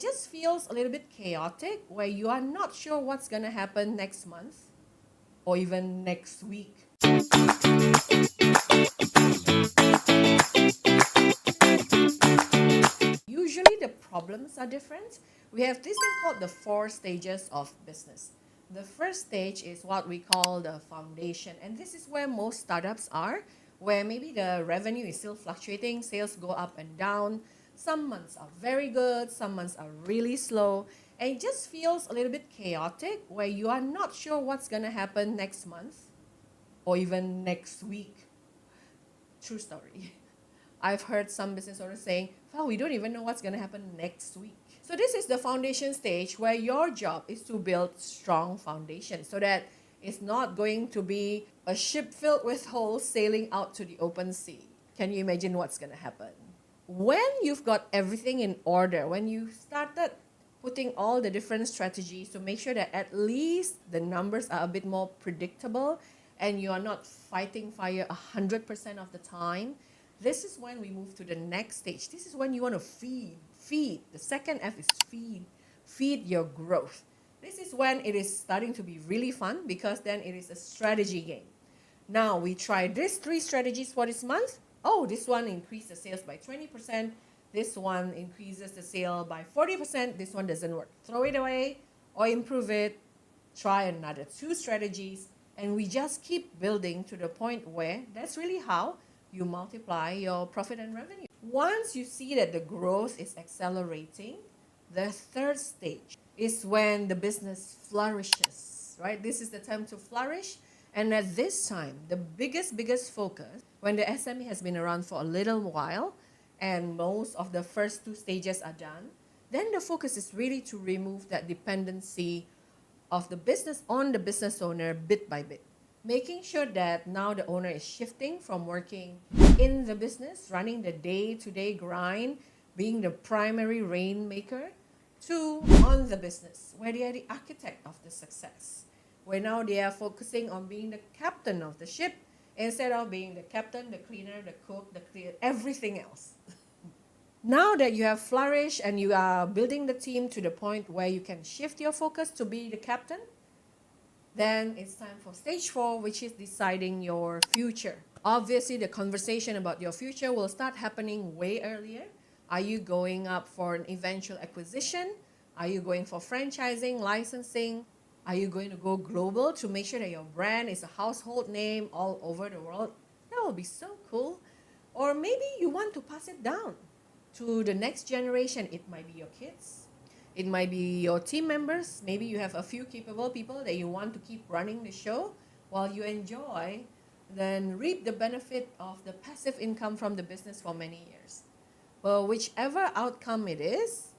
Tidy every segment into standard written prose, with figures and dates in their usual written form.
just feels a little bit chaotic where you are not sure what's going to happen next month or even next week. Usually the problems are different. We have this thing called the 4 stages of business. The first stage is what we call the foundation, and this is where most startups are, where maybe the revenue is still fluctuating, sales go up and down. Some months are very good, some months are really slow, and it just feels a little bit chaotic where you are not sure what's going to happen next month or even next week. True story. I've heard some business owners saying, well, we don't even know what's going to happen next week. So this is the foundation stage where your job is to build strong foundation so that it's not going to be a ship filled with holes sailing out to the open sea. Can you imagine what's going to happen? When you've got everything in order, when you started putting all the different strategies to make sure that at least the numbers are a bit more predictable and you are not fighting fire 100% of the time, this is when we move to the next stage. This is when you want to feed. The second F is feed. Feed your growth. This is when it is starting to be really fun because then it is a strategy game. Now we try these 3 strategies for this month. Oh, this one increased the sales by 20%. This one increases the sale by 40%. This one doesn't work. Throw it away or improve it. Try another 2 strategies. And we just keep building to the point where that's really how you multiply your profit and revenue. Once you see that the growth is accelerating, the third stage is when the business flourishes, right? This is the time to flourish. And at this time, the biggest focus, when the SME has been around for a little while and most of the first 2 stages are done, then the focus is really to remove that dependency of the business on the business owner bit by bit. Making sure that now the owner is shifting from working in the business, running the day-to-day grind, being the primary rainmaker, to on the business, where they are the architect of the success. Where now they are focusing on being the captain of the ship instead of being the captain, the cleaner, the cook, the cleaner, everything else. Now that you have flourished and you are building the team to the point where you can shift your focus to be the captain, then it's time for stage 4, which is deciding your future. Obviously, the conversation about your future will start happening way earlier. Are you going up for an eventual acquisition? Are you going for franchising, licensing? Are you going to go global to make sure that your brand is a household name all over the world? That will be so cool. Or maybe you want to pass it down to the next generation. It might be your kids. It might be your team members. Maybe you have a few capable people that you want to keep running the show while you enjoy, then reap the benefit of the passive income from the business for many years. But whichever outcome it is,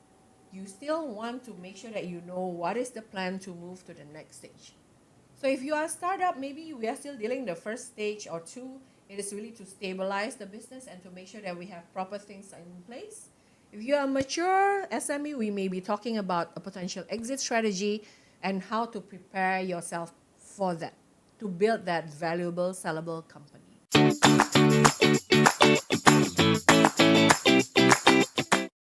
you still want to make sure that you know what is the plan to move to the next stage. So if you are a startup, maybe we are still dealing the first stage or 2. It is really to stabilize the business and to make sure that we have proper things in place. If you are a mature SME, we may be talking about a potential exit strategy and how to prepare yourself for that, to build that valuable, sellable company.